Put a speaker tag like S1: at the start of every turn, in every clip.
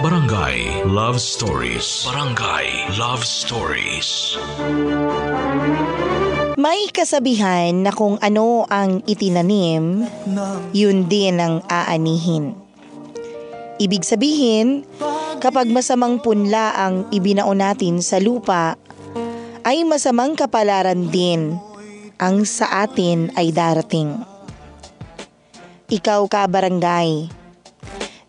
S1: Barangay Love Stories. Barangay Love Stories.
S2: May kasabihan na kung ano ang itinanim, yun din ang aanihin. Ibig sabihin, kapag masamang punla ang ibinao natin sa lupa, ay masamang kapalaran din ang sa atin ay darating. Ikaw ka barangay,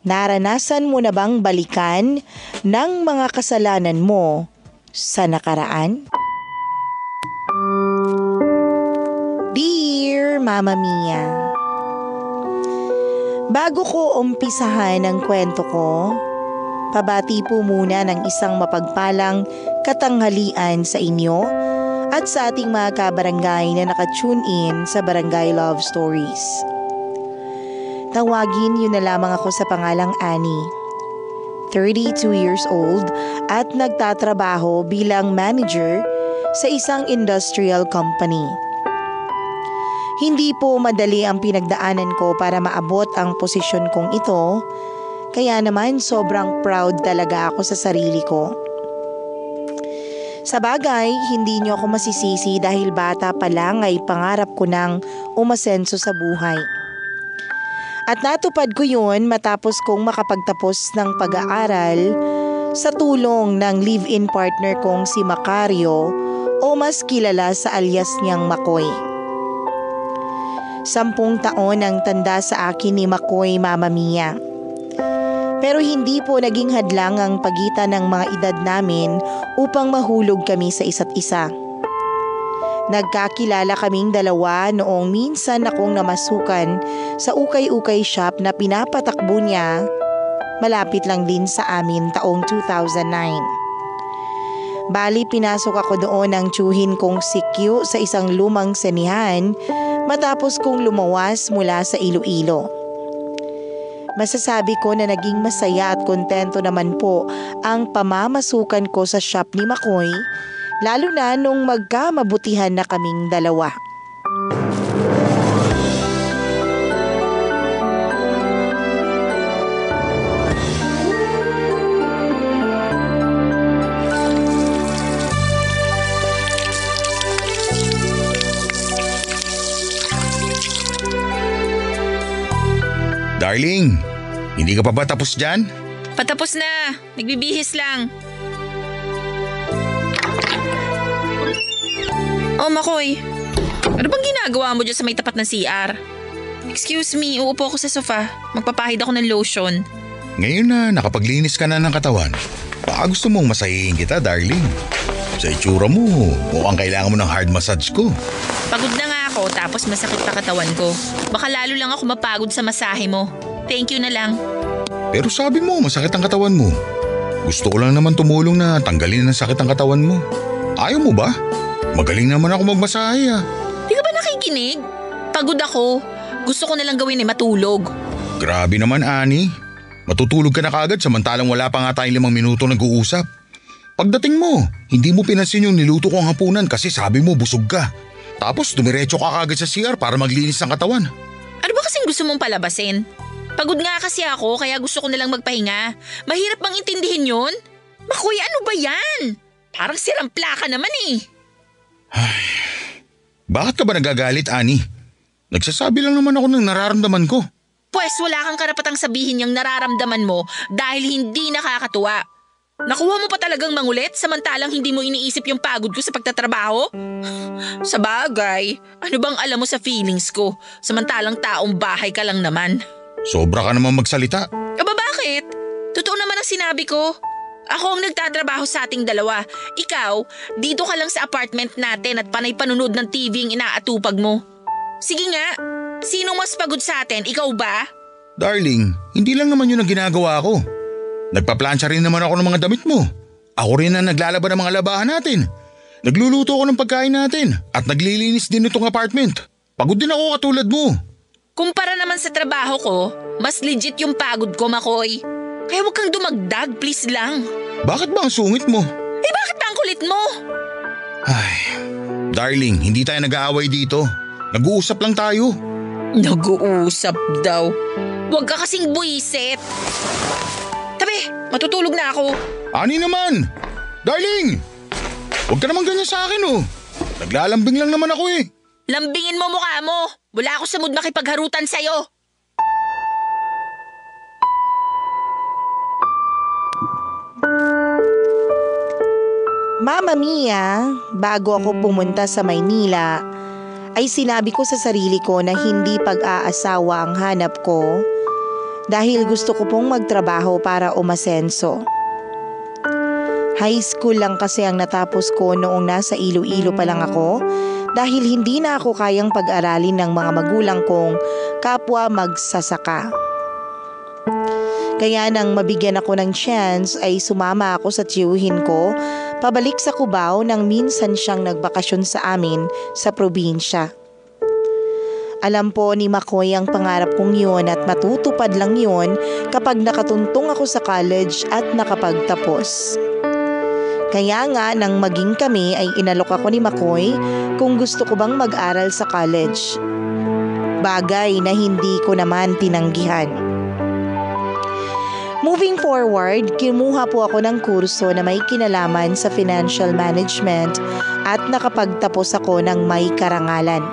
S2: naranasan mo na bang balikan ng mga kasalanan mo sa nakaraan? Dear Mama Mia, bago ko umpisahan ang kwento ko, pabati po muna ng isang mapagpalang katanghalian sa inyo at sa ating mga kabarangay na nakatune in sa Barangay Love Stories. Tawagin niyo na lamang ako sa pangalang Annie, 32 years old at nagtatrabaho bilang manager sa isang industrial company. Hindi po madali ang pinagdaanan ko para maabot ang posisyon kong ito, kaya naman sobrang proud talaga ako sa sarili ko. Sa bagay, hindi niyo ako masisisi dahil bata pa lang ay pangarap ko ng umasenso sa buhay. At natupad ko yun matapos kong makapagtapos ng pag-aaral sa tulong ng live-in partner kong si Macario o mas kilala sa alias niyang Makoy. 10 taon ang tanda sa akin ni Makoy, Mama Mia. Pero hindi po naging hadlang ang pagitan ng mga edad namin upang mahulog kami sa isa't isa. Nagkakilala kaming dalawa noong minsan akong namasukan sa ukay-ukay shop na pinapatakbo niya malapit lang din sa amin taong 2009. Bali pinasok ako doon ng tiyuhin kong si Q sa isang lumang senihan matapos kong lumawas mula sa Iloilo. Masasabi ko na naging masaya at kontento naman po ang pamamasukan ko sa shop ni Makoy, lalo na nung magkamabutihan na kaming dalawa.
S3: Darling, hindi ka pa ba tapos dyan?
S4: Patapos na. Nagbibihis lang. Oh, Makoy. Ano bang ginagawa mo dyan sa may tapat ng CR? Excuse me, uupo ako sa sofa. Magpapahid ako ng lotion.
S3: Ngayon na nakapaglinis ka na ng katawan, baka gusto mong masahihin kita, darling. Sa itsura mo, mukhang kailangan mo ng hard massage ko.
S4: Pagod na nga ako tapos masakit pa katawan ko. Baka lalo lang ako mapagod sa masahe mo. Thank you na lang.
S3: Pero sabi mo, masakit ang katawan mo. Gusto ko lang naman tumulong na tanggalin ang sakit ang katawan mo. Ayaw mo ba? Magaling naman ako magmasahe ah.
S4: Di ka ba nakikinig? Pagod ako. Gusto ko na lang gawin ay matulog.
S3: Grabe naman, Annie. Matutulog ka na kagad samantalang wala pa nga tayong 5 minuto nag-uusap. Pagdating mo, hindi mo pinansin yung niluto kong hapunan kasi sabi mo busog ka. Tapos dumiretso ka kagad sa CR para maglinis ng katawan.
S4: Ano ba kasing gusto mong palabasin? Pagod nga kasi ako kaya gusto ko nalang magpahinga. Mahirap bang intindihin yun? Makoy, ano ba yan? Parang sirampla ka naman eh.
S3: Ay, bakit ka ba nagagalit, Annie? Nagsasabi lang naman ako ng nararamdaman ko.
S4: Pwes wala kang karapatang sabihin yung nararamdaman mo dahil hindi nakakatuwa. Nakuha mo pa talagang mangulit samantalang hindi mo iniisip yung pagod ko sa pagtatrabaho? Sa bagay, ano bang alam mo sa feelings ko samantalang taong bahay ka lang naman?
S3: Sobra ka naman magsalita.
S4: Aba bakit? Totoo naman ang sinabi ko. Ako ang nagtatrabaho sa ating dalawa. Ikaw, dito ka lang sa apartment natin at panay panunod ng TV ang inaatupag mo. Sige nga, sino mas pagod sa atin? Ikaw ba?
S3: Darling, hindi lang naman yun ang ginagawa ko. Nagpaplansya rin naman ako ng mga damit mo. Ako rin ang naglalaban ng mga labahan natin. Nagluluto ako ng pagkain natin at naglilinis din itong apartment. Pagod din ako katulad mo.
S4: Kumpara naman sa trabaho ko, mas legit yung pagod ko, Makoy. Kaya huwag kang dumagdag, please lang.
S3: Bakit ba ang sungit mo?
S4: Eh bakit ba ang kulit mo?
S3: Ay, darling, hindi tayo nag-aaway dito. Nag-uusap lang tayo.
S4: Nag-uusap daw. Huwag ka kasing buisit. Tabi, Sige, matutulog na ako.
S3: Ani naman! Darling! Huwag ka naman ganyan sa akin oh. Naglalambing lang naman ako eh.
S4: Lambingin mo mukha mo. Wala ako sa mood makipagharutan sa'yo.
S2: Mama Mia, bago ako pumunta sa Maynila, ay sinabi ko sa sarili ko na hindi pag-aasawa ang hanap ko dahil gusto ko pong magtrabaho para umasenso. High school lang kasi ang natapos ko noong nasa Iloilo pa lang ako dahil hindi na ako kayang pag-aralin ng mga magulang kong kapwa magsasaka. Kaya nang mabigyan ako ng chance ay sumama ako sa tiyuhin ko pabalik sa Cubao nang minsan siyang nagbakasyon sa amin sa probinsya. Alam po ni Makoy ang pangarap kong yun at matutupad lang yun kapag nakatuntong ako sa college at nakapagtapos. Kaya nga nang maging kami ay inalok ako ni Makoy kung gusto ko bang mag-aral sa college. Bagay na hindi ko naman tinanggihan. Moving forward, kinuha po ako ng kurso na may kinalaman sa financial management at nakapagtapos ako ng may karangalan.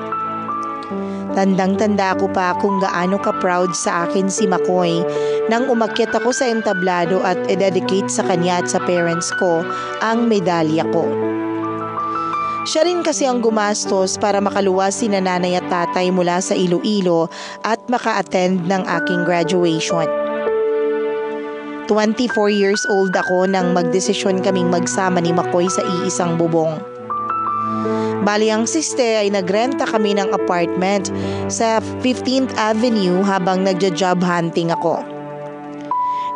S2: Tandang-tanda ko pa kung gaano ka-proud sa akin si Makoy nang umakyat ako sa entablado at i-dedicate sa kanya at sa parents ko ang medalya ko. Siya rin kasi ang gumastos para makaluwas si nanay at tatay mula sa Iloilo at maka-attend ng aking graduation. 24 years old ako nang magdesisyon kaming magsama ni Makoy sa iisang bubong. Bali ang siste ay nagrenta kami ng apartment sa 15th Avenue habang nagja-job hunting ako.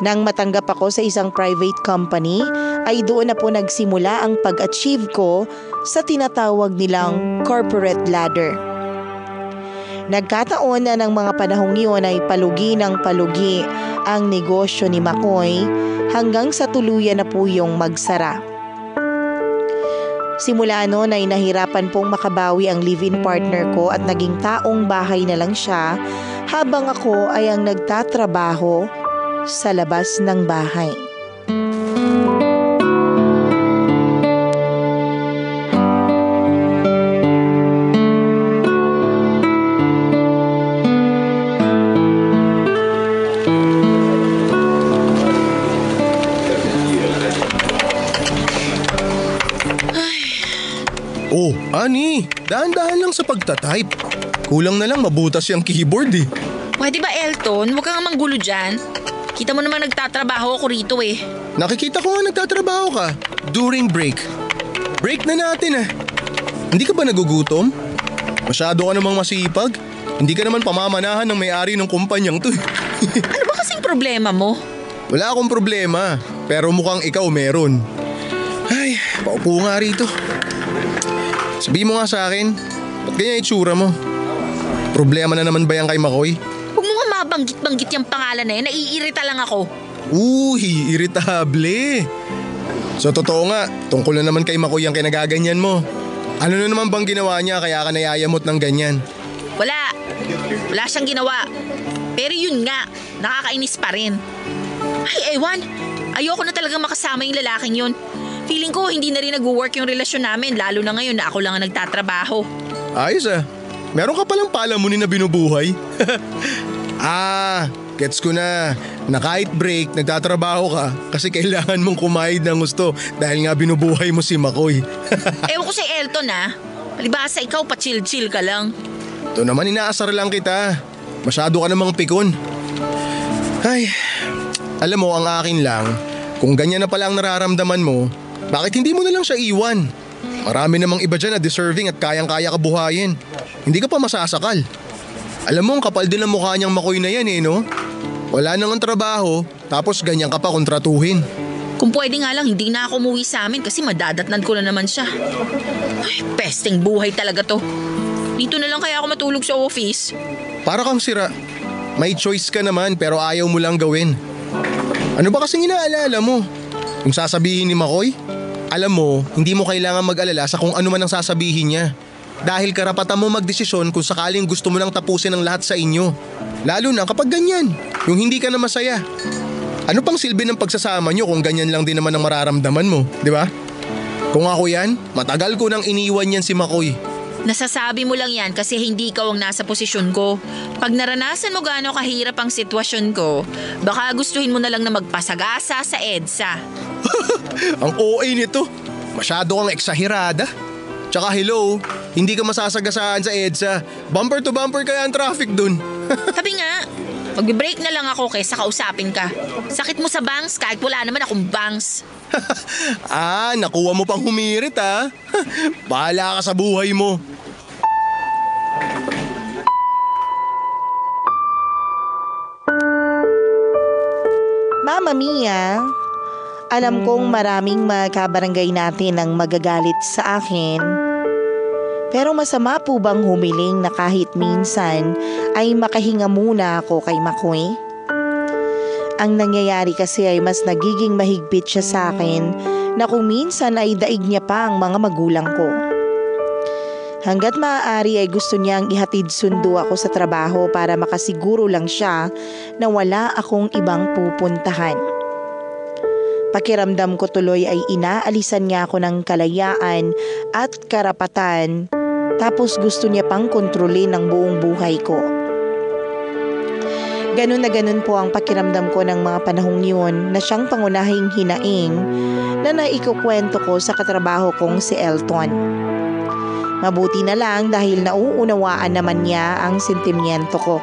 S2: Nang matanggap ako sa isang private company ay doon na po nagsimula ang pag-achieve ko sa tinatawag nilang corporate ladder. Nagkataon na ng mga panahong iyon ay palugi ng palugi ang negosyo ni Makoy hanggang sa tuluyan na po yung magsara. Simula noon ay nahirapan pong makabawi ang live-in partner ko at naging taong bahay na lang siya habang ako ay ang nagtatrabaho sa labas ng bahay.
S5: Oh, Ani, dahan-dahan lang sa pagtatype. Kulang na lang mabutas yung keyboard eh.
S4: Pwede ba, Elton? Huwag kang manggulo dyan. Kita mo naman nagtatrabaho ako rito eh.
S5: Nakikita ko nga nagtatrabaho ka during break. Break na natin ah. Hindi ka ba nagugutom? Masyado ka namang masipag. Hindi ka naman pamamanahan ng may-ari ng kumpanyang to.
S4: Ano ba kasing problema mo?
S5: Wala akong problema, pero mukhang ikaw meron. Ay, paupo nga rito. Sabihin mo nga sa akin, ba't ganyan itsura mo? Problema na naman ba yan kay Makoy?
S4: Huwag mo nga mabanggit-banggit yung pangalan na yan, naiirita lang ako.
S5: Uy, iritable. So totoo nga, tungkol na naman kay Makoy ang kinagaganyan mo. Ano na naman bang ginawa niya kaya ka nayayamot ng ganyan?
S4: Wala siyang ginawa. Pero yun nga, nakakainis pa rin. Ay, ewan, ayoko na talagang makasama yung lalaking yun. Feeling ko hindi na rin nag-work yung relasyon namin lalo na ngayon na ako lang ang nagtatrabaho.
S5: Ayos ah, meron ka palang palamunin na binubuhay. Gets ko na kahit break nagtatrabaho ka kasi kailangan mong kumayod ng gusto dahil nga binubuhay mo si Makoy.
S4: Ewan ko si Elton ah, palibhasa ikaw pa chill-chill ka lang.
S5: Ito naman inaasar lang kita, masyado ka namang pikon. Ay, alam mo ang akin lang, kung ganyan na pala ang nararamdaman mo, bakit hindi mo na lang siya iwan? Marami namang iba dyan na deserving at kayang-kaya ka buhayin. Hindi ka pa masasakal. Alam mo, ang kapal din ang mukha niyang Makoy na yan eh, no? Wala nang ang trabaho, tapos ganyan ka pa kontratuhin.
S4: Kung pwede nga lang, hindi na ako umuwi sa amin kasi madadatnan ko na naman siya. Ay, pesting buhay talaga to. Dito na lang kaya ako matulog sa office.
S5: Para kang sira. May choice ka naman pero ayaw mo lang gawin. Ano ba kasing inaalala mo? Yung sasabihin ni Makoy? Alam mo, hindi mo kailangan mag-alala sa kung ano man ang sasabihin niya. Dahil karapatan mo magdesisyon kung sakaling gusto mo nang tapusin ang lahat sa inyo. Lalo na kapag ganyan, yung hindi ka na masaya. Ano pang silbi ng pagsasama nyo kung ganyan lang din naman ang mararamdaman mo, di ba? Kung ako yan, matagal ko nang iniwan yan si Makoy.
S4: Nasasabi mo lang yan kasi hindi ikaw ang nasa posisyon ko. Pag naranasan mo gaano kahirap ang sitwasyon ko, baka gustuhin mo na lang na magpasagasa sa EDSA.
S5: Ang OA nito. Masyado kang eksahirada. Tsaka hello, hindi ka masasagasaan sa EDSA. Bumper to bumper kaya ang traffic dun.
S4: Sabi nga, magbe-break na lang ako kaysa kausapin ka. Sakit mo sa bangs kahit wala naman akong bangs.
S5: Nakuha mo pang humirit ha. Bahala ka sa buhay mo.
S2: Mama Mia, alam kong maraming magkabarangay natin ang magagalit sa akin. Pero masama po bang humiling na kahit minsan ay makahinga muna ako kay Makoy? Ang nangyayari kasi ay mas nagiging mahigpit siya sa akin na kung minsan ay daig niya pa ang mga magulang ko. Hanggat maaari ay gusto niyang ihatid sundo ako sa trabaho para makasiguro lang siya na wala akong ibang pupuntahan. Pakiramdam ko tuloy ay inaalisan niya ako ng kalayaan at karapatan, tapos gusto niya pang kontrolin ang buong buhay ko. Ganun na ganun po ang pakiramdam ko ng mga panahong yun na siyang pangunahing hinaing na naikukwento ko sa katrabaho kong si Elton. Mabuti na lang dahil nauunawaan naman niya ang sentimiento ko.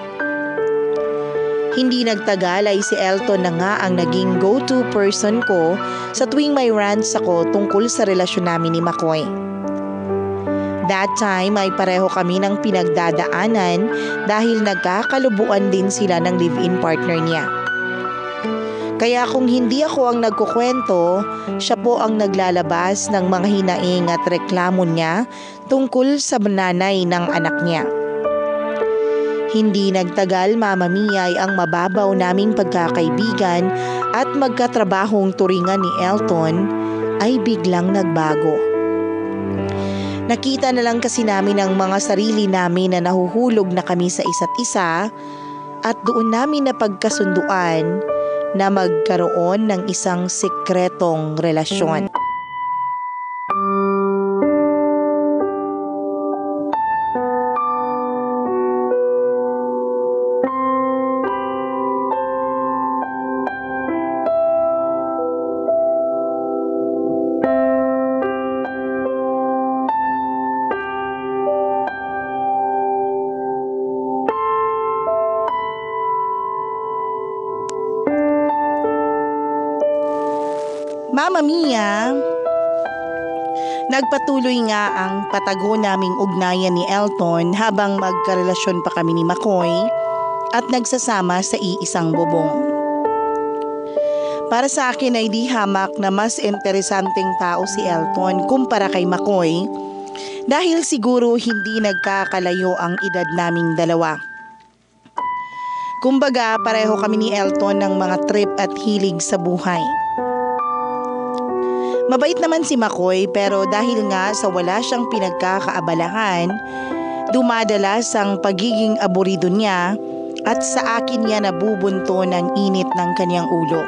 S2: Hindi nagtagal ay si Elton na nga ang naging go-to person ko sa tuwing may rants ako tungkol sa relasyon namin ni Makoy. That time ay pareho kami ng pinagdadaanan dahil nagkakalubuan din sila ng live-in partner niya. Kaya kung hindi ako ang nagkukwento, siya po ang naglalabas ng mga hinaing at reklamo niya tungkol sa nanay ng anak niya. Hindi nagtagal, Mama Mia, ay ang mababaw naming pagkakaibigan at magkatrabahong turingan ni Elton ay biglang nagbago. Nakita na lang kasi namin ang mga sarili namin na nahuhulog na kami sa isa't isa at doon namin napagkasunduan na magkaroon ng isang sikretong relasyon. Mama Mia, nagpatuloy nga ang patago naming ugnayan ni Elton habang magkarelasyon pa kami ni Makoy at nagsasama sa iisang bubong. Para sa akin ay di hamak na mas interesanteng tao si Elton kumpara kay Makoy dahil siguro hindi nagkakalayo ang edad naming dalawa. Kumbaga pareho kami ni Elton ng mga trip at hilig sa buhay. Mabait naman si Makoy pero dahil nga sa wala siyang pinagkakaabalahan, dumadalas ang pagiging aburido niya at sa akin niya nabubunto ng init ng kanyang ulo.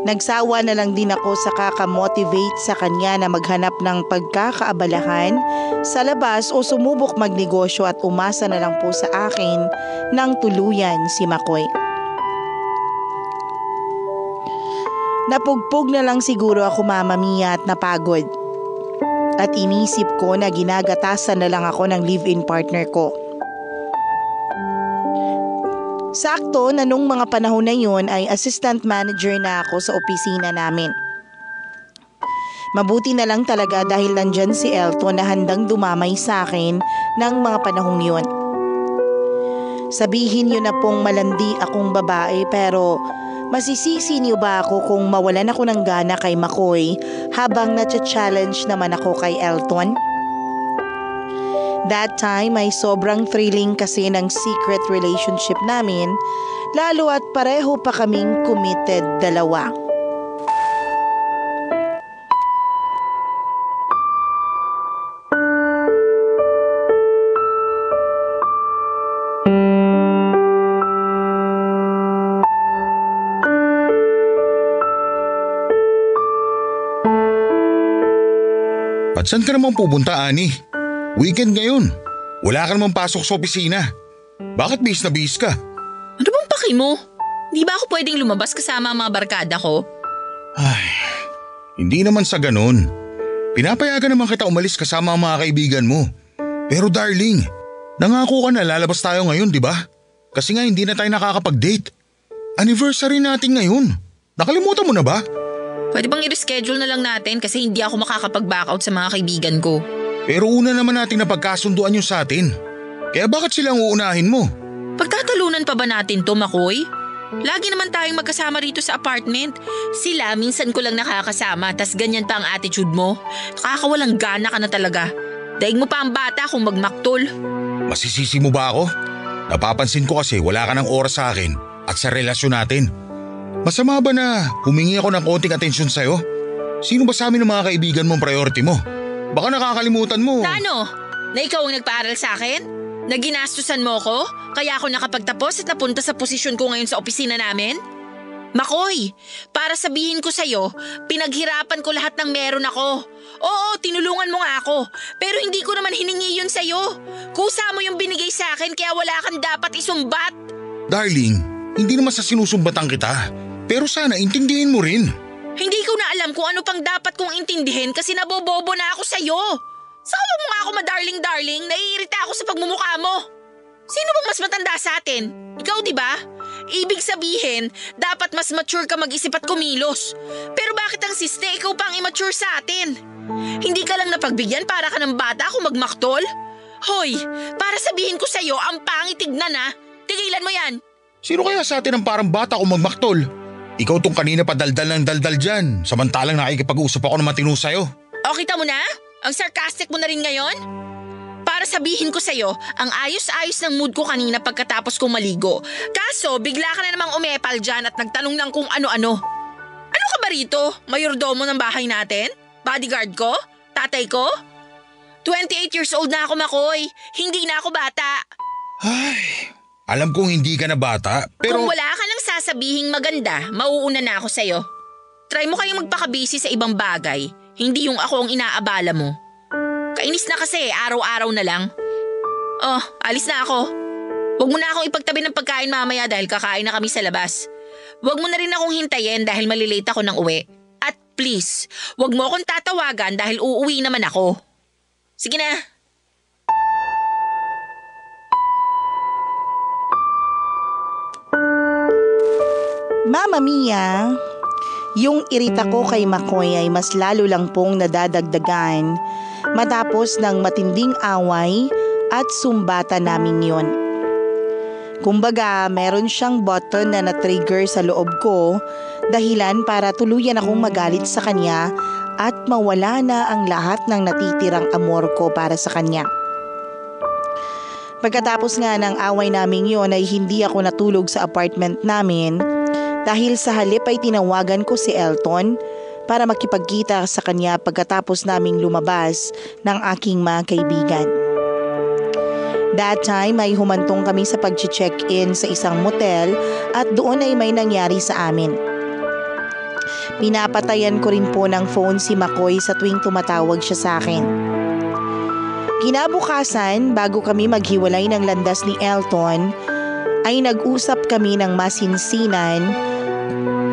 S2: Nagsawa na lang din ako sa kakamotivate sa kanya na maghanap ng pagkakaabalahan sa labas o sumubok magnegosyo at umasa na lang po sa akin ng tuluyan si Makoy. Napugpog na lang siguro ako, Mama Mia, at napagod. At inisip ko na ginagatasan na lang ako ng live-in partner ko. Sakto na nung mga panahon na yun ay assistant manager na ako sa opisina namin. Mabuti na lang talaga dahil nandyan si Elton na handang dumamay sa akin ng mga panahong yun. Sabihin niyo na pong malandi akong babae pero masisisi niyo ba ako kung mawalan ako ng gana kay Makoy habang natcha-challenge naman ako kay Elton? That time ay sobrang thrilling kasi ng secret relationship namin, lalo at pareho pa kaming committed dalawa.
S3: At saan ka naman pupunta, Ani? Weekend ngayon. Wala ka naman pasok sa opisina. Bakit bis na bis ka?
S4: Ano bang paki mo? Di ba ako pwedeng lumabas kasama ang mga barkada ko?
S3: Hindi naman sa ganun. Pinapayagan naman kita umalis kasama ang mga kaibigan mo. Pero darling, nangako ka na lalabas tayo ngayon, di ba? Kasi nga hindi na tayo nakakapag-date. Anniversary natin ngayon. Nakalimutan mo na ba?
S4: Pwede bang i-reschedule na lang natin kasi hindi ako makakapag-back out sa mga kaibigan ko.
S3: Pero una naman natin na pagkasunduan yung sa atin. Kaya bakit silang uunahin mo?
S4: Pagtatalunan pa ba natin to, Makoy? Lagi naman tayong magkasama rito sa apartment. Sila minsan ko lang nakakasama tas ganyan pa ang attitude mo. Nakakawalang gana ka na talaga. Daig mo pa ang bata kung magmaktol.
S3: Masisisi mo ba ako? Napapansin ko kasi wala ka ng oras sa akin at sa relasyon natin. Masama ba na humingi ako ng konting atensyon sa'yo? Sino ba sa amin ng mga kaibigan mong priority mo? Baka nakakalimutan mo.
S4: Na ano? Na ikaw ang nagpaaral sa akin? Na ginastusan mo ko? Kaya ako nakapagtapos at napunta sa posisyon ko ngayon sa opisina namin? Makoy, para sabihin ko sa'yo, pinaghirapan ko lahat ng meron ako. Oo, tinulungan mo nga ako. Pero hindi ko naman hiningi yun sa'yo. Kusa mo yung binigay sa akin kaya wala kang dapat isumbat.
S3: Darling, hindi naman sa sinusumbatan kita. Pero sana intindihin mo rin.
S4: Hindi ko na alam kung ano pang dapat kong intindihin kasi nabobobo na ako sa'yo. Saka mo nga ako madarling-darling, naiirita ako sa pagmumukha mo. Sino bang mas matanda sa atin? Ikaw, di ba? Ibig sabihin, dapat mas mature ka mag-isip at kumilos. Pero bakit ang siste, ikaw pa ang immature sa atin? Hindi ka lang napagbigyan para ka ng bata kung magmaktol? Hoy, para sabihin ko sa'yo, ang pangit tignan ha. Tigilan mo yan.
S3: Sino kaya sa atin ang parang bata kung magmaktol? Ikaw tong kanina pa daldal ng daldal dyan, samantalang nakikipag-usap ako ng matino sa'yo.
S4: O kita mo na? Ang sarcastic mo na rin ngayon? Para sabihin ko sa'yo, ang ayos-ayos ng mood ko kanina pagkatapos kong maligo. Kaso, bigla ka na namang umepal dyan at nagtanong ng kung ano-ano. Ano ka ba rito? Mayordomo ng bahay natin? Bodyguard ko? Tatay ko? 28 years old na ako, Makoy. Hindi na ako bata.
S3: Ay, alam kong hindi ka na bata, pero...
S4: Kung wala ka nang sasabihing maganda, mauuna na ako sa'yo. Try mo kayong magpakabisi sa ibang bagay. Hindi yung ako ang inaabala mo. Kainis na kasi, araw-araw na lang. Oh, alis na ako. Huwag mo na akong ipagtabi ng pagkain mamaya dahil kakain na kami sa labas. Huwag mo na rin akong hintayin dahil malilate ako ng uwi. At please, huwag mo akong tatawagan dahil uuwi naman ako. Sige na.
S2: Mama Mia, yung irita ko kay Makoy ay mas lalo lang pong nadadagdagan matapos ng matinding away at sumbata namin yon. Kumbaga, meron siyang button na na-trigger sa loob ko, dahilan para tuluyan akong magalit sa kanya at mawala na ang lahat ng natitirang amor ko para sa kanya. Pagkatapos nga ng away namin yon ay hindi ako natulog sa apartment namin dahil sa halip ay tinawagan ko si Elton para makipagkita sa kanya pagkatapos naming lumabas ng aking mga kaibigan. That time ay humantong kami sa pag-check-in sa isang motel at doon ay may nangyari sa amin. Pinapatayan ko rin po ng phone si Makoy sa tuwing tumatawag siya sa akin. Kinabukasan, bago kami maghiwalay ng landas ni Elton, ay nag-usap kami ng masinsinan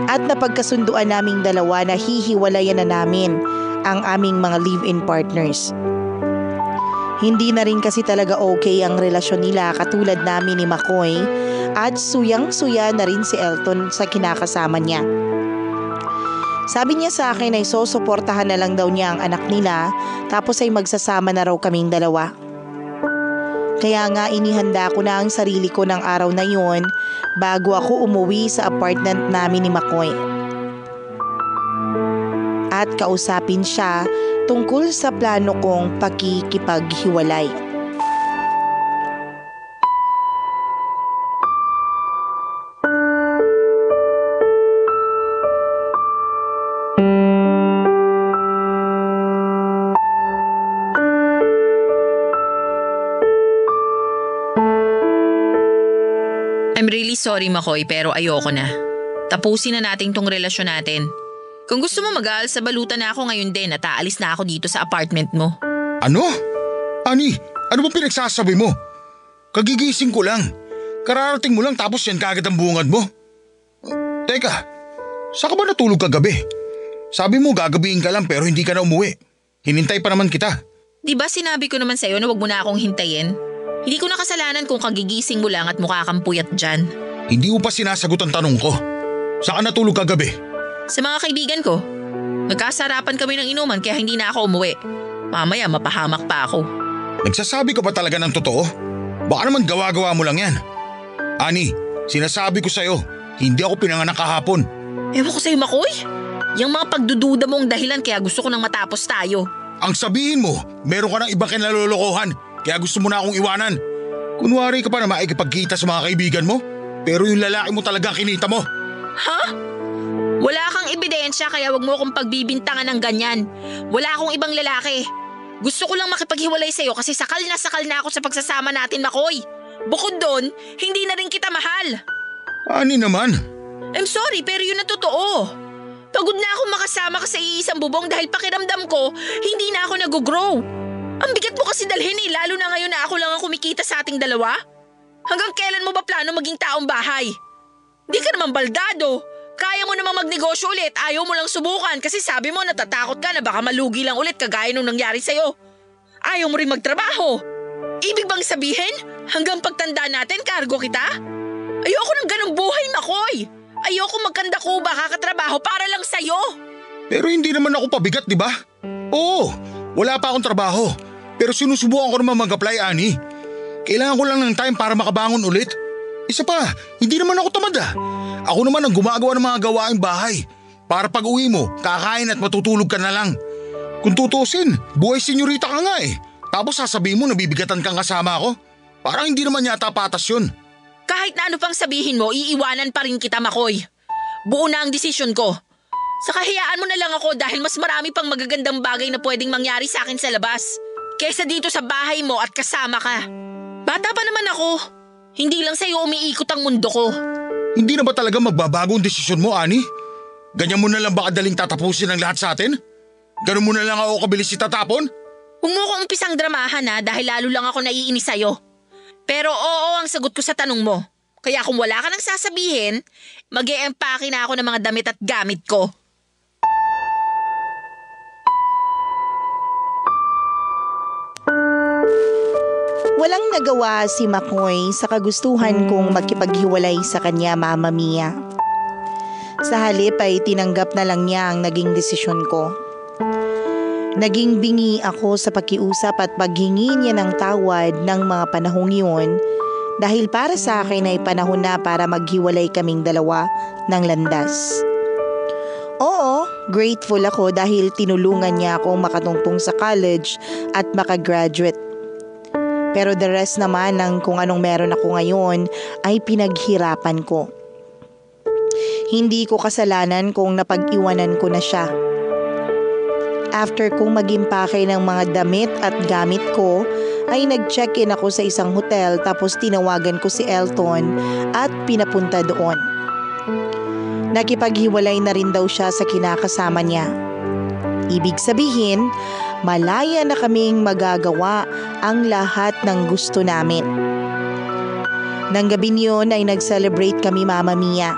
S2: at napagkasunduan naming dalawa na hihiwalayan na namin ang aming mga live-in partners. Hindi na rin kasi talaga okay ang relasyon nila katulad namin ni Makoy at suyang-suya na rin si Elton sa kinakasama niya. Sabi niya sa akin ay susuportahan na lang daw niya ang anak nila tapos ay magsasama na raw kaming dalawa. Kaya nga inihanda ko na ang sarili ko ng araw na yun bago ako umuwi sa apartment namin ni Makoy. At kausapin siya tungkol sa plano kong pakikipaghiwalay.
S4: I'm really sorry, Makoy, pero ayoko na. Tapusin na natin tong relasyon natin. Kung gusto mo sa balutan na ako ngayon din at aalis na ako dito sa apartment mo.
S3: Ano? Ani, ano ba pinagsasabi mo? Kagigising ko lang. Kararating mo lang tapos yan kagad ang bungad mo. Teka, saan ka ba natulog kagabi? Sabi mo gagabihin ka lang pero hindi ka na umuwi. Hinintay pa naman kita.
S4: Di ba sinabi ko naman sa'yo na wag mo na akong hintayin? Hindi ko na kasalanan kung kagigising mo lang at mukha kang puyat dyan.
S3: Hindi mo pa sinasagot ang tanong ko. Saan ka natulog kagabi?
S4: Sa mga kaibigan ko. Nagkasarapan kami ng inuman kaya hindi na ako umuwi. Mamaya mapahamak pa ako.
S3: Nagsasabi ka ba talaga ng totoo? Baka naman gawa-gawa mo lang yan. Ani, sinasabi ko sa'yo, hindi ako pinanganak kahapon.
S4: Ewan ko sa'yo, Makoy. Yung mga pagdududa mo ang dahilan kaya gusto ko nang matapos tayo.
S3: Ang sabihin mo, meron ka ng ibang kinalolokohan kaya gusto mo na akong iwanan. Kunwari ka pa na maikipagkita sa mga kaibigan mo, pero yung lalaki mo talaga kinita mo.
S4: Ha? Wala kang ebidensya kaya wag mo akong pagbibintangan ng ganyan. Wala akong ibang lalaki. Gusto ko lang makipaghiwalay sa'yo kasi sakal na ako sa pagsasama natin, Makoy. Bukod doon, hindi na rin kita mahal.
S3: Ani naman?
S4: I'm sorry pero yun na totoo. Pagod na akong makasama ka sa iisang bubong dahil pakiramdam ko, hindi na ako nag-grow. Ang bigat mo kasi dalhin lalo na ngayon na ako lang ang kumikita sa ating dalawa. Hanggang kailan mo ba plano maging taong bahay? Di ka naman baldado. Kaya mo namang magnegosyo ulit, ayaw mo lang subukan kasi sabi mo natatakot ka na baka malugi lang ulit kagaya nung nangyari sa'yo. Ayaw mo rin magtrabaho. Ibig bang sabihin, hanggang pagtanda natin kargo kita? Ayoko ng ganong buhay, Makoy. Ayoko magkandakuba kakatrabaho para lang sa'yo.
S3: Pero hindi naman ako pabigat, di ba? Oo, wala pa akong trabaho. Pero sinusubukan ko naman mag-apply, Ani. Kailangan ko lang ng time para makabangon ulit. Isa pa, hindi naman ako tamad ah. Ako naman ang gumagawa ng mga gawaing bahay. Para pag uwi mo, kakain at matutulog ka na lang. Kung tutusin, buhay senyorita ka nga eh. Tapos sasabihin mo nabibigatan kang kasama ko. Parang hindi naman yata patas yun.
S4: Kahit na ano pang sabihin mo, iiwanan pa rin kita, Makoy. Buo na ang desisyon ko. Saka hayaan mo na lang ako dahil mas marami pang magagandang bagay na pwedeng mangyari sa akin sa labas. Kaysa dito sa bahay mo at kasama ka. Bata pa naman ako. Hindi lang sa'yo umiikot ang mundo ko.
S3: Hindi na ba talaga magbabago ang desisyon mo, Ani? Ganyan mo na lang ba kadaling tatapusin ang lahat sa atin? Ganun mo na lang ako kabilis itatapon?
S4: Huwag mo ko umpisang dramahan dahil lalo lang ako naiinis sa'yo. Pero oo ang sagot ko sa tanong mo. Kaya kung wala ka nang sasabihin, mag-e-empake na ako ng mga damit at gamit ko.
S2: Walang nagawa si Makoy sa kagustuhan kong magkipaghiwalay sa kanya, Mama Mia. Sa halip ay tinanggap na lang niya ang naging desisyon ko. Naging bingi ako sa pakiusap at paghingi niya ng tawad ng mga panahong yun dahil para sa akin ay panahon na para maghiwalay kaming dalawa ng landas. Oo, grateful ako dahil tinulungan niya akong makatungtong sa college at makagraduate. Pero the rest naman ng kung anong meron ako ngayon ay pinaghirapan ko. Hindi ko kasalanan kung napag-iwanan ko na siya. After kong mag-impake ng mga damit at gamit ko, ay nag-check-in ako sa isang hotel tapos tinawagan ko si Elton at pinapunta doon. Nakipaghiwalay na rin daw siya sa kinakasama niya. Ibig sabihin, malaya na kaming magagawa ang lahat ng gusto namin. Nang gabi niyon ay nag-celebrate kami, Mama Mia.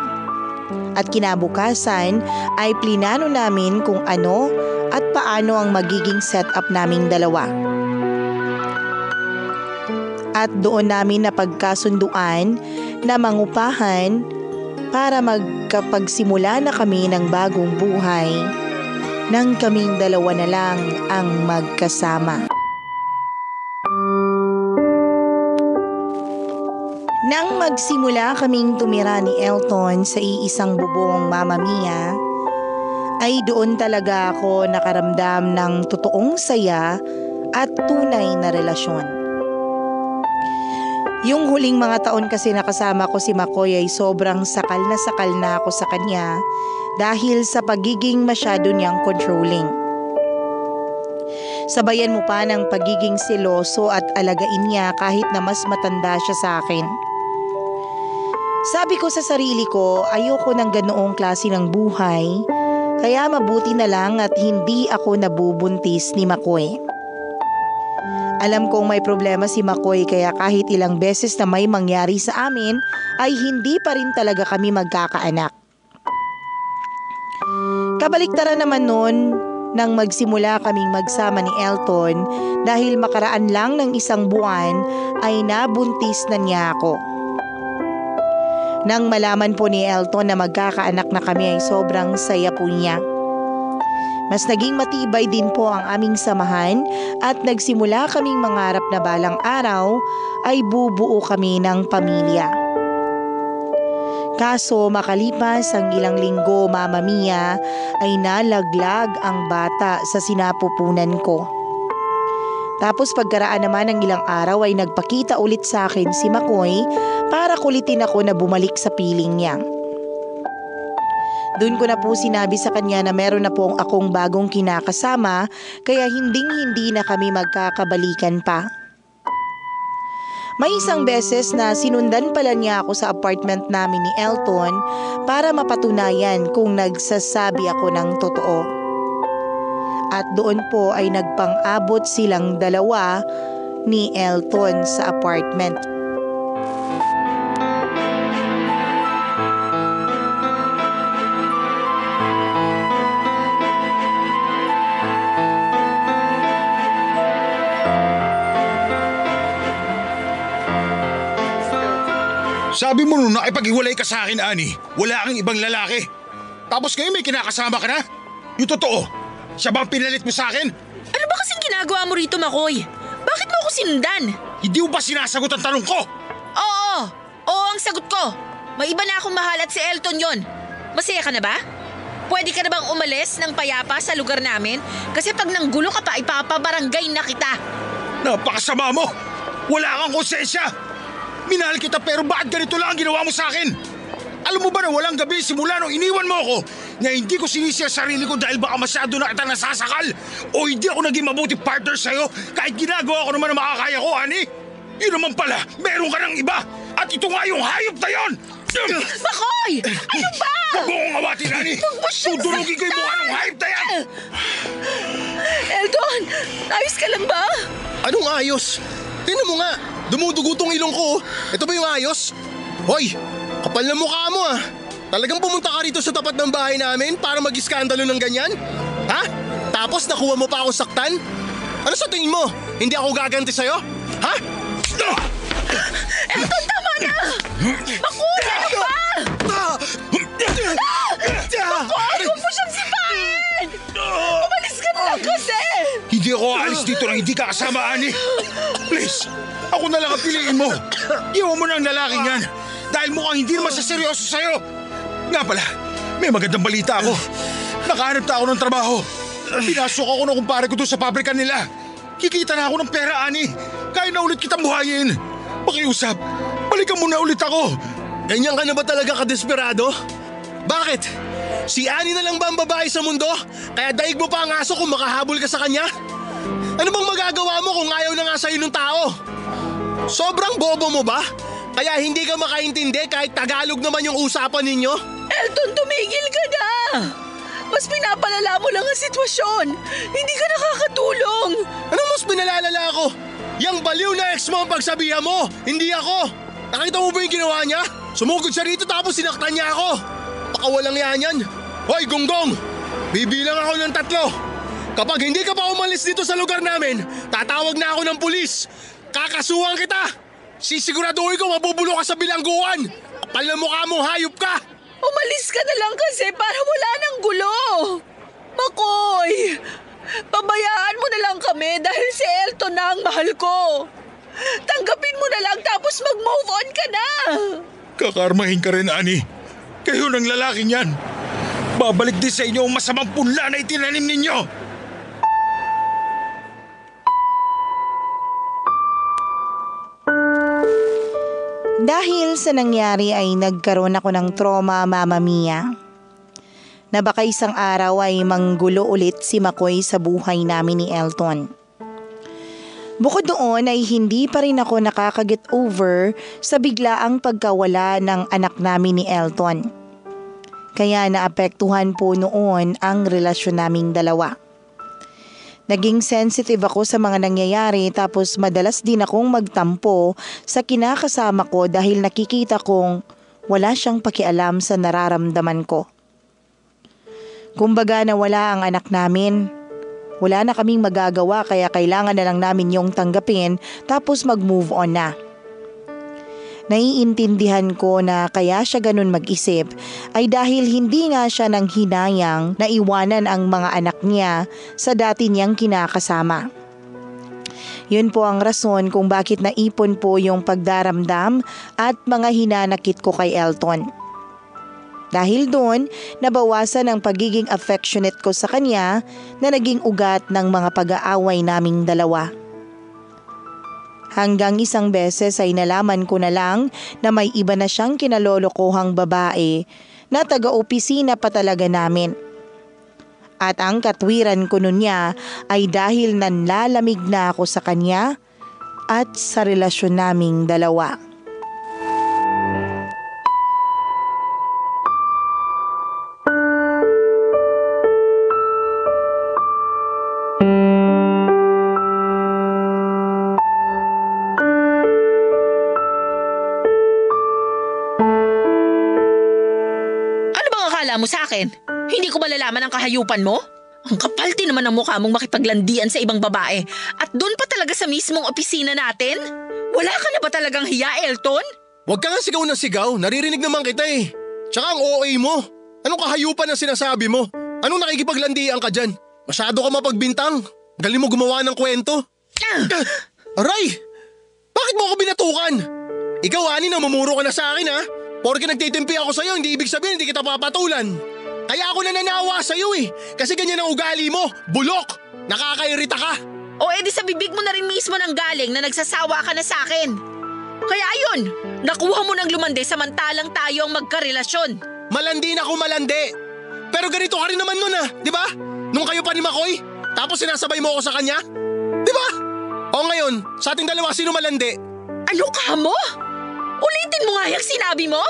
S2: At kinabukasan ay plinano namin kung ano at paano ang magiging setup naming dalawa. At doon namin napagkasunduan na mangupahan para magkapagsimula na kami ng bagong buhay nang kaming dalawa na lang ang magkasama. Nang magsimula kaming tumira ni Elton sa iisang bubong, Mama Mia, ay doon talaga ako nakaramdam ng totoong saya at tunay na relasyon. Yung huling mga taon kasi nakasama ko si Makoy ay sobrang sakal na ako sa kanya dahil sa pagiging masyado niyang controlling. Sabayan mo pa ng pagiging seloso at alagain niya kahit na mas matanda siya sa akin. Sabi ko sa sarili ko, ayoko ng ganoong klase ng buhay Kaya mabuti na lang at hindi ako nabubuntis ni Makoy. Alam kong may problema si Makoy kaya kahit ilang beses na may mangyari sa amin ay hindi pa rin talaga kami magkakaanak. Kabaliktaran naman noon nang magsimula kaming magsama ni Elton dahil makaraan lang ng isang buwan ay nabuntis na niya ako. Nang malaman po ni Elton na magkakaanak na kami ay sobrang saya po niya. Mas naging matibay din po ang aming samahan at nagsimula kaming mangarap na balang araw ay bubuo kami ng pamilya. Kaso makalipas ang ilang linggo, Mama Mia, ay nalaglag ang bata sa sinapupunan ko. Tapos pagkaraan naman ng ilang araw ay nagpakita ulit sa akin si Makoy para kulitin ako na bumalik sa piling niya. Doon ko na po sinabi sa kanya na meron na po akong bagong kinakasama kaya hinding-hindi na kami magkakabalikan pa. May isang beses na sinundan pala niya ako sa apartment namin ni Elton para mapatunayan kung nagsasabi ako ng totoo. At doon po ay nagpang-abot silang dalawa ni Elton sa apartment.
S3: Sabi mo nung nakipag-iwalay ka sa akin, Ani, wala kang ibang lalaki. Tapos ngayon may kinakasama ka na? Yung totoo, siya bang pinalit mo sa akin?
S4: Ano ba kasing ginagawa mo rito, Makoy? Bakit mo ako sinundan?
S3: Hindi mo ba sinasagot ang tanong ko?
S4: Oo ang sagot ko. May iba na akong mahal at si Elton yon. Masaya ka na ba? Pwede ka na bang umalis ng payapa sa lugar namin? Kasi pag nanggulo ka pa, ipapabarangay na kita.
S3: Napakasama mo! Wala kang konsensya! Minahal kita pero bakit ganito lang ang ginawa mo sa akin? Alam mo ba na walang gabi simula nung iniwan mo ako na hindi ko sinisiya sarili ko dahil baka masyado na kitang nasasakal o hindi ako naging mabuti partner sa'yo kahit ginagawa ko naman na makakaya ko, Ani? Yun naman pala, meron ka ng iba at ito nga yung hayop na yun!
S4: Makoy! Ano ba?
S3: Huwag mo akong awatin, Ani! Tudurugin ko yung mukha ng hayop na yan!
S4: Elton, ayos ka lang ba?
S5: Anong ayos? Tingnan mo nga, dumudugo tong ilong ko. Ito ba yung ayos? Hoy, kapal na mukha mo ah. Talagang pumunta ka rito sa tapat ng bahay namin para mag-iskandalo ng ganyan? Ha? Tapos nakuha mo pa akong saktan? Ano sa tingin mo? Hindi ako gaganti sa'yo? Ha?
S4: Elton, tama na! Makoy, ano ba? Makoy, huwag mo siyang sipain! Umalis ka na lang kasi!
S3: Hindi ako aalis dito na hindi ka kasama, Ani. Please, ako na lang ang piliin mo. Iwan mo na ang lalaking yan dahil mukhang hindi naman siya seryoso sa'yo. Nga pala, may magandang balita ako. Nakahanap na ako ng trabaho. Pinasok ako ng kumpare ko doon sa pabrika nila. Kikita na ako ng pera, Ani. Kaya na ulit kitang buhayin. Pakiusap, balikan mo na ulit ako.
S5: Ganyan ka na ba talaga kadesperado? Bakit? Si Ani na lang ba ang babae sa mundo? Kaya daig mo pa ang aso kung makahabol ka sa kanya? Ano bang magagawa mo kung ayaw na nga sa'yo ng tao? Sobrang bobo mo ba? Kaya hindi ka makaintindi kahit Tagalog naman yung usapan ninyo?
S4: Elton, tumigil ka na! Mas pinapalala mo lang ang sitwasyon. Hindi ka nakakatulong.
S5: Anong mas pinalalala ko? Yang baliw na ex mo ang pagsabihan mo, hindi ako. Nakita mo ba yung ginawa niya? Sumugod siya rito tapos sinaktan niya ako. Baka walang yan. Hoy, Gonggong! Bibilang ako ng 3. Kapag hindi ka pa umalis dito sa lugar namin, tatawag na ako ng pulis. Kakasuhan kita! Sisiguraduhin ko mabubulo ka sa bilangguan! Kapal na mukha mong hayop ka!
S4: Umalis ka na lang kasi para wala nang gulo. Makoy, pabayaan mo na lang kami dahil si Elton na ang mahal ko. Tanggapin mo na lang tapos mag-move on ka na.
S3: Kakarmahin ka rin, Ani. Kayo ng lalaking yan. Babalik din sa inyo ang masamang punla na itinanim ninyo.
S2: Dahil sa nangyari ay nagkaroon ako ng trauma, Mama Mia. Na baka isang araw ay manggulo ulit si Makoy sa buhay namin ni Elton. Bukod doon ay hindi pa rin ako nakaka-get over sa biglaang pagkawala ng anak namin ni Elton. Kaya naapektuhan po noon ang relasyon naming dalawa. Naging sensitive ako sa mga nangyayari tapos madalas din akong magtampo sa kinakasama ko dahil nakikita kong wala siyang pakialam sa nararamdaman ko. Kumbaga nawala ang anak namin. Wala na kaming magagawa kaya kailangan na lang namin yung tanggapin tapos mag-move on na. Naiintindihan ko na kaya siya ganun mag-isip ay dahil hindi nga siya nang hinayang na iwanan ang mga anak niya sa dati niyang kinakasama. Yun po ang rason kung bakit naipon po yung pagdaramdam at mga hinanakit ko kay Elton. Dahil doon, nabawasan ang pagiging affectionate ko sa kanya na naging ugat ng mga pag-aaway naming dalawa. Hanggang isang beses ay nalaman ko na lang na may iba na siyang kinalolokohang babae na taga-opisina pa talaga namin. At ang katwiran ko nun niya ay dahil nanlalamig na ako sa kanya at sa relasyon naming dalawa.
S4: Mo sa akin? Hindi ko malalaman ang kahayupan mo? Ang kapalti naman ang mukha mong makipaglandian sa ibang babae at doon pa talaga sa mismong opisina natin? Wala ka na ba talagang hiya, Elton?
S5: Huwag ka nga sigaw na sigaw, naririnig naman kita eh. Tsaka ang OA mo. Anong kahayupan ang sinasabi mo? Anong nakikipaglandian ka dyan? Masyado ka mapagbintang. Galing mo gumawa ng kwento. Aray! Bakit mo ako binatukan? Ikaw, Ani, namumuro ka na sa akin ha? Porke nagtitimpi ako sa'yo, hindi ibig sabihin hindi kita papatulan. Kaya ako nananawa sa'yo eh. Kasi ganyan ang ugali mo, bulok, nakakairita ka.
S4: O edi sa bibig mo na rin mismo nang galing na nagsasawa ka na sa akin. Kaya ayun, nakuha mo ng lumande samantalang tayo ang magkarelasyon.
S5: Malandi na ako malandi. Pero ganito ka rin naman nun di ba? Nung kayo pa ni Makoy, tapos sinasabay mo ako sa kanya. Di ba? O ngayon, sa ating dalawa sino malandi?
S4: Ano ka mo? Ulitin mo nga yung sinabi mo?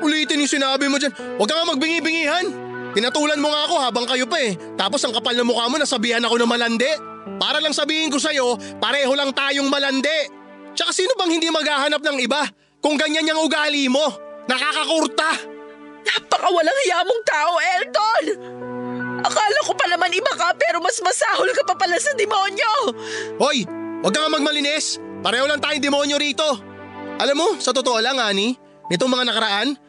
S5: Ulitin yung sinabi mo dyan. Huwag ka nga magbingi-bingihan. Tinatulan mo nga ako habang kayo pa eh. Tapos ang kapal na mukha mo nasabihan ako ng malandi. Para lang sabihin ko sa'yo, pareho lang tayong malandi. Tsaka sino bang hindi maghahanap ng iba kung ganyan yung ugali mo? Nakakakurta.
S4: Napakawalang hiya mong tao, Elton. Akala ko pa naman iba ka pero mas masahol ka pa pala sa demonyo.
S5: Hoy, huwag ka nga magmalinis. Pareho lang tayong demonyo rito. Alam mo, sa totoo lang, Ani, nitong mga nakaraan,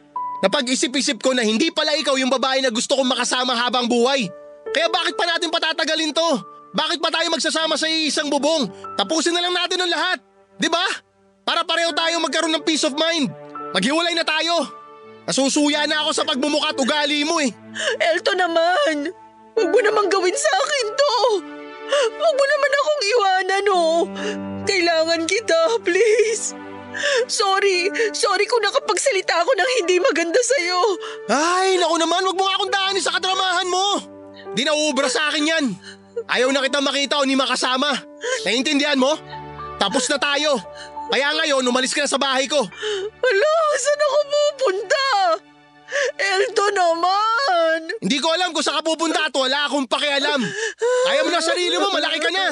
S5: napag-isip-isip ko na hindi pala ikaw yung babae na gusto kong makasama habang buhay. Kaya bakit pa natin patatagalin to? Bakit pa tayo magsasama sa isang bubong? Tapusin na lang natin ang lahat. Di ba? Para pareho tayo magkaroon ng peace of mind. Maghiwalay na tayo. Nasusuya na ako sa pagmumukha at ugali mo eh.
S4: Elton naman, huwag mo naman gawin sa akin to. Huwag mo naman akong iwanan Kailangan kita, please. Sorry kung nakapagsalita ako ng hindi maganda sa'yo.
S5: Ay, naku naman, wag mo nga akong daanin sa kadramahan mo. Di nauubra sa akin yan. Ayaw na kita makita o ni makasama. Naiintindihan mo? Tapos na tayo. Kaya ngayon, umalis ka na sa bahay ko.
S4: Hala, saan ako pupunta? Elton naman.
S5: Hindi ko alam kung saan ka pupunta at wala akong pakialam. Kaya mo na sarili mo, malaki ka na.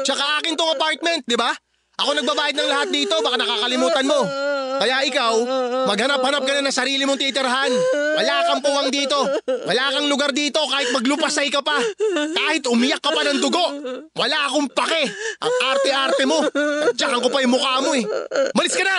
S5: Tsaka akin tong apartment, di ba? Ako nagbabayad ng lahat dito, baka nakakalimutan mo. Kaya ikaw, maghanap-hanap ka na ng sarili mong titirhan. Wala kang puwang dito. Wala kang lugar dito kahit maglupasay ka pa. Kahit umiyak ka pa ng dugo. Wala akong pake. Ang arte-arte mo. Tsakan ko pa yung mukha mo eh. Malis ka na!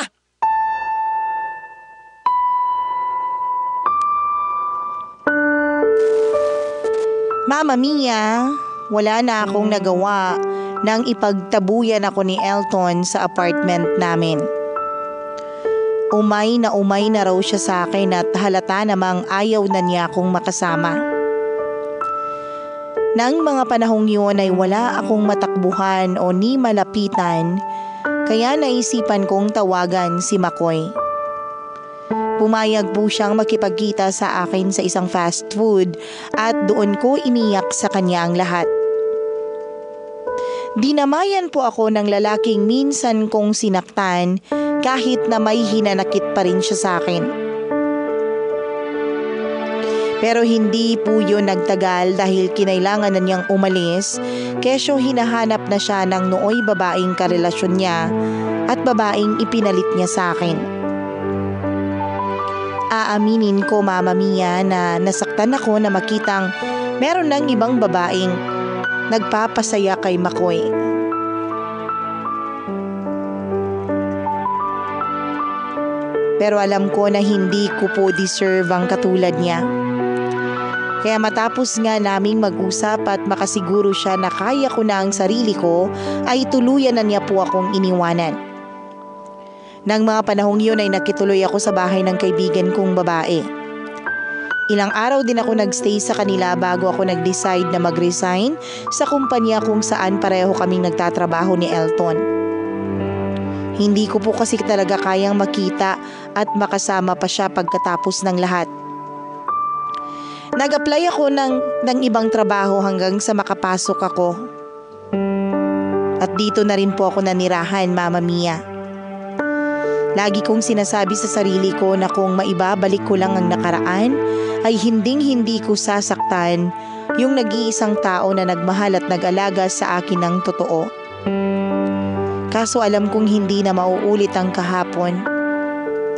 S2: Mama Mia, wala na akong nagawa nang ipagtabuyan ako ni Elton sa apartment namin. Umay na raw siya sa akin at halata namang ayaw na niya akong makasama. Nang mga panahong yun ay wala akong matakbuhan o ni malapitan, kaya naisipan kong tawagan si Makoy. Pumayag po siyang makipagkita sa akin sa isang fast food at doon ko iniyak sa kanya ang lahat. Dinamayan po ako ng lalaking minsan kong sinaktan kahit na may hinanakit pa rin siya sa akin. Pero hindi po yun nagtagal dahil kinailangan na niyang umalis, kesyo hinahanap na siya ng nooy babaeng karelasyon niya at babaeng ipinalit niya sa akin. Aaminin ko, Mama Mia, na nasaktan ako na makitang meron ng ibang babaeng nagpapasaya kay Makoy. Pero alam ko na hindi ko po deserve ang katulad niya. Kaya matapos nga naming mag-usap at makasiguro siya na kaya ko na ang sarili ko, ay tuluyan na niya po akong iniwanan. Nang mga panahong yun ay nakituloy ako sa bahay ng kaibigan kong babae. Ilang araw din ako nagstay sa kanila bago ako nag-decide na mag-resign sa kumpanya kung saan pareho kaming nagtatrabaho ni Elton. Hindi ko po kasi talaga kayang makita at makasama pa siya pagkatapos ng lahat. Nag-apply ako ng ibang trabaho hanggang sa makapasok ako. At dito na rin po ako nanirahan, Mama Mia. Lagi kong sinasabi sa sarili ko na kung maibabalik ko lang ang nakaraan, ay hinding-hindi ko sasaktan yung nag-iisang tao na nagmahal at nag-alaga sa akin ng totoo. Kaso alam kong hindi na mauulit ang kahapon.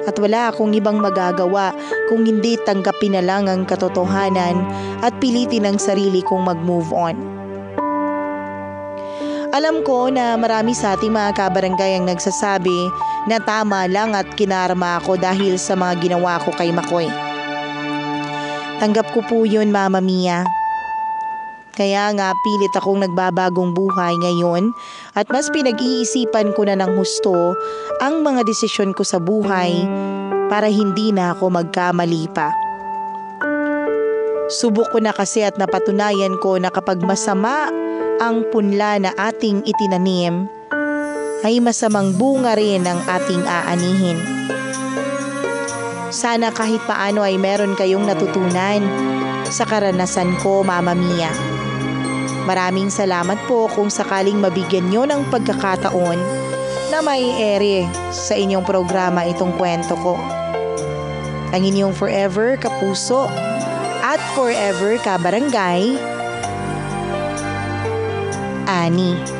S2: At wala akong ibang magagawa kung hindi tanggapin na lang ang katotohanan at pilitin ang sarili kong mag-move on. Alam ko na marami sa ating mga kabarangay ang nagsasabi na tama lang at kinarma ako dahil sa mga ginawa ko kay Makoy. Tanggap ko po yun, Mama Mia. Kaya nga pilit akong nagbabagong buhay ngayon at mas pinag-iisipan ko na ng husto ang mga desisyon ko sa buhay para hindi na ako magkamali pa. Subok ko na kasi at napatunayan ko na kapag masama ang punla na ating itinanim, ay masamang bunga rin ang ating aanihin. Sana kahit paano ay meron kayong natutunan sa karanasan ko, Mama Mia. Maraming salamat po kung sakaling mabigyan nyo ng pagkakataon na may ere sa inyong programa itong kwento ko. Ang inyong forever kapuso at forever kabarangay, Annie.